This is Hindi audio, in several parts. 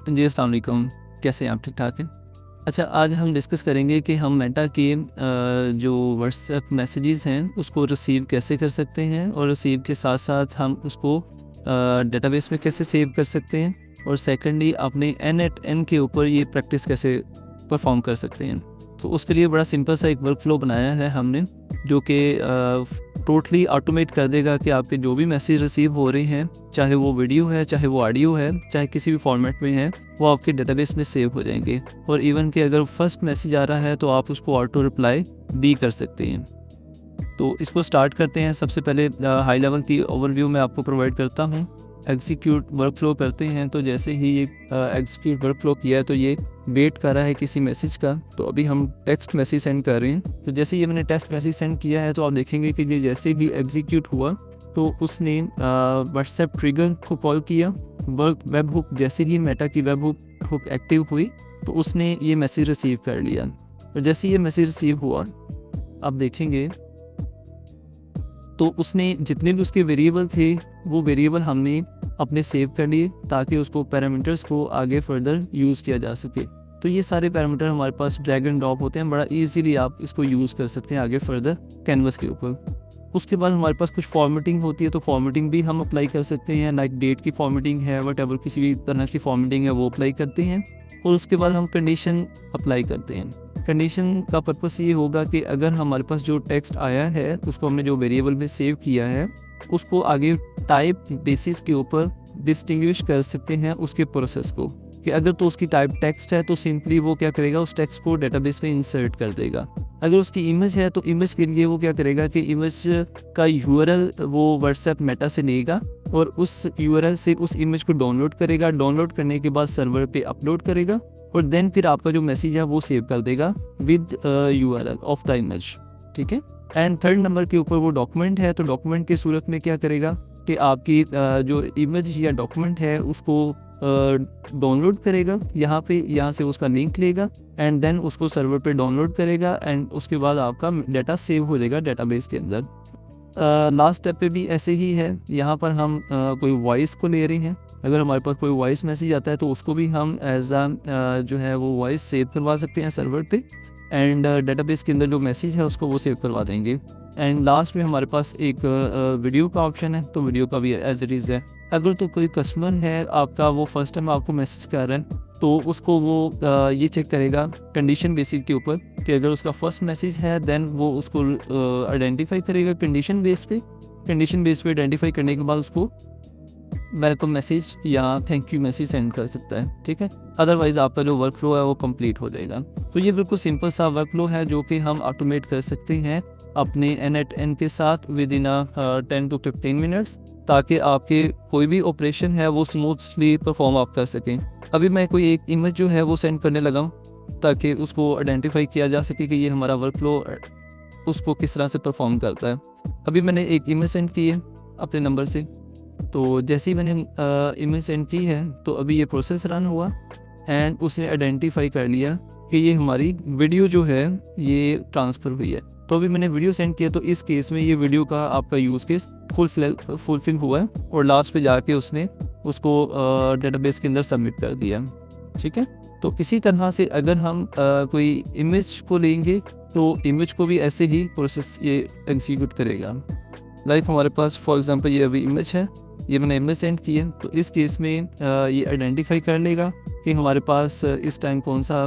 जी, अस्सलाम वालेकुम। कैसे हैं आप? ठीक-ठाक हैं? अच्छा, आज हम डिस्कस करेंगे कि हम मेटा के जो व्हाट्सएप मैसेजेस हैं, उसको रिसीव कैसे कर सकते हैं और रिसीव के साथ-साथ हम उसको डेटाबेस में कैसे सेव कर सकते हैं और सेकंडली अपने n@n के ऊपर ये प्रैक्टिस कैसे परफॉर्म कर सकते हैं। तो उसके लिए बड़ा सिंपल सा एक वर्क फ्लो बनाया है हमने, जो कि टोटली ऑटोमेट कर देगा कि आपके जो भी मैसेज रिसीव हो रहे हैं, चाहे वो वीडियो है, चाहे वो ऑडियो है, चाहे किसी भी फॉर्मेट में है, वो आपके डेटाबेस में सेव हो जाएंगे। और इवन कि अगर फर्स्ट मैसेज आ रहा है तो आप उसको ऑटो रिप्लाई भी कर सकते हैं। तो इसको स्टार्ट करते हैं। सबसे पहले हाई लेवल की ओवरव्यू मैं आपको प्रोवाइड करता हूँ। एग्जीक्यूट वर्क फ्लो करते हैं, तो जैसे ही ये एग्जीक्यूट वर्क फ्लो किया है तो ये वेट कर रहा है किसी मैसेज का। तो अभी हम टेक्स्ट मैसेज सेंड कर रहे हैं। तो जैसे ये मैंने टेक्स्ट मैसेज सेंड किया है तो आप देखेंगे कि ये जैसे भी एग्जीक्यूट हुआ तो उसने व्हाट्सएप ट्रिगर को कॉल किया। वेब हुक जैसे ही मेटा की वेब हुक एक्टिव हुई तो उसने ये मैसेज रिसीव कर लिया। और जैसे ये मैसेज रिसीव हुआ आप देखेंगे तो उसने जितने भी उसके वेरिएबल थे वो वेरिएबल हमने अपने सेव कर लिए ताकि उसको पैरामीटर्स को आगे फर्दर यूज़ किया जा सके। तो ये सारे पैरामीटर हमारे पास ड्रैग एंड ड्रॉप होते हैं, बड़ा इजीली आप इसको यूज़ कर सकते हैं आगे फर्दर कैनवस के ऊपर। उसके बाद हमारे पास कुछ फॉर्मेटिंग होती है, तो फॉर्मेटिंग भी हम अप्लाई कर सकते हैं। लाइक डेट की फॉर्मेटिंग है, वट किसी भी तरह की फॉर्मेटिंग है वो अप्लाई करते हैं। और उसके बाद हम कंडीशन अप्लाई करते हैं। कंडीशन का पर्पस ये होगा कि अगर हमारे पास जो टेक्स्ट आया है उसको हमने जो वेरिएबल में सेव किया है उसको आगे टाइप बेसिस के ऊपर डिस्टिंग्विश कर सकते हैं उसके प्रोसेस को, कि अगर तो उसकी टाइप टेक्स्ट है तो सिंपली वो क्या करेगा, उस टेक्स्ट को डेटाबेस में इंसर्ट कर देगा। अगर उसकी इमेज है तो इमेज के लिए वो क्या करेगा कि इमेज का यूआरएल वो व्हाट्सएप मेटा से लेगा और उस यूआरएल से उस इमेज को डाउनलोड करेगा। डाउनलोड करने के बाद सर्वर पे अपलोड करेगा और देन फिर आपका जो मैसेज है वो सेव कर देगा with URL of the image. ठीक है। एंड थर्ड नंबर के ऊपर वो डॉक्यूमेंट है, तो डॉक्यूमेंट की सूरत में क्या करेगा कि आपकी जो इमेज या डॉक्यूमेंट है उसको डाउनलोड करेगा। यहाँ से उसका लिंक लेगा एंड देन उसको सर्वर पे डाउनलोड करेगा एंड उसके बाद आपका डेटा सेव हो जाएगा डेटाबेस के अंदर। लास्ट स्टेप पे भी ऐसे ही है। यहाँ पर हम कोई वॉइस को ले रहे हैं। अगर हमारे पास कोई वॉइस मैसेज आता है तो उसको भी हम एज जो है वो वॉइस सेव करवा सकते हैं सर्वर पे एंड डेटाबेस के अंदर जो मैसेज है उसको वो सेव करवा देंगे। एंड लास्ट में हमारे पास एक वीडियो का ऑप्शन है, तो वीडियो का भी एज इट इज़ है। अगर तो कोई कस्टमर है आपका, वो फर्स्ट टाइम आपको मैसेज कर रहा है तो उसको वो ये चेक करेगा कंडीशन बेसिस के ऊपर कि अगर उसका फर्स्ट मैसेज है देन वो उसको आइडेंटिफाई करेगा कंडीशन बेस पे आइडेंटिफाई करने के बाद उसको वेलकम मैसेज या थैंक यू मैसेज सेंड कर सकता है। ठीक है। अदरवाइज आपका जो वर्क फ्लो है वो कंप्लीट हो जाएगा। तो ये बिल्कुल सिंपल सा वर्क फ्लो है जो कि हम ऑटोमेट कर सकते हैं अपने n@n के साथ विद इन 10 to 15 मिनट्स, ताकि आपके कोई भी ऑपरेशन है वो स्मूथली परफॉर्म आप कर सकें। अभी मैं कोई एक इमेज जो है वो सेंड करने लगा हूँ ताकि उसको आइडेंटिफाई किया जा सके कि ये हमारा वर्क फ्लो उसको किस तरह से परफॉर्म करता है। अभी मैंने एक इमेज सेंड की है अपने नंबर से, तो जैसे ही मैंने इमेज सेंड की है तो अभी ये प्रोसेस रन हुआ एंड उसने आइडेंटिफाई कर लिया कि ये हमारी वीडियो जो है ये ट्रांसफ़र हुई है। तो अभी मैंने वीडियो सेंड किया तो इस केस में ये वीडियो का आपका यूज़ केस फुलफिल हुआ है और लास्ट पे जाके उसने उसको डेटाबेस के अंदर सबमिट कर दिया। ठीक है। तो इसी तरह से अगर हम कोई इमेज को लेंगे तो इमेज को भी ऐसे ही प्रोसेस ये एग्जीक्यूट करेगा। लाइक हमारे पास फॉर एग्जांपल ये अभी इमेज है, ये मैंने इमेज सेंड की है, तो इस केस में ये आइडेंटिफाई कर लेगा कि हमारे पास इस टाइम कौन सा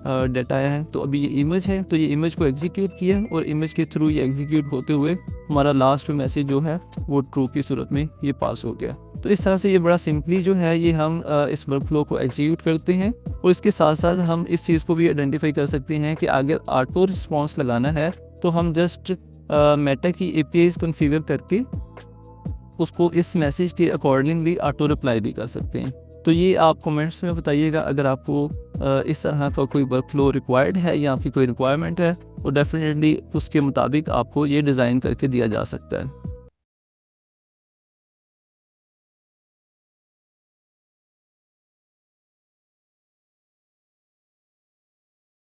डाटा आया है। तो अभी ये इमेज है तो ये इमेज को एग्जीक्यूट किया और इमेज के थ्रू ये एग्जीक्यूट होते हुए हमारा लास्ट में मैसेज जो है वो ट्रू की सूरत में ये पास हो गया। तो इस तरह से ये बड़ा सिंपली जो है ये हम इस वर्क फ्लो को एग्जीक्यूट करते हैं और इसके साथ साथ हम इस चीज़ को भी आइडेंटिफाई कर सकते हैं कि अगर ऑटो रिस्पॉन्स लगाना है तो हम जस्ट मेटा की APIs कॉन्फ़िगर करके उसको इस मैसेज के अकॉर्डिंगली ऑटो रिप्लाई भी कर सकते हैं। तो ये आप कमेंट्स में बताइएगा अगर आपको इस तरह का कोई वर्क फ्लो रिक्वायर्ड है या आपकी कोई रिक्वायरमेंट है, और डेफिनेटली उसके मुताबिक आपको ये डिज़ाइन करके दिया जा सकता है।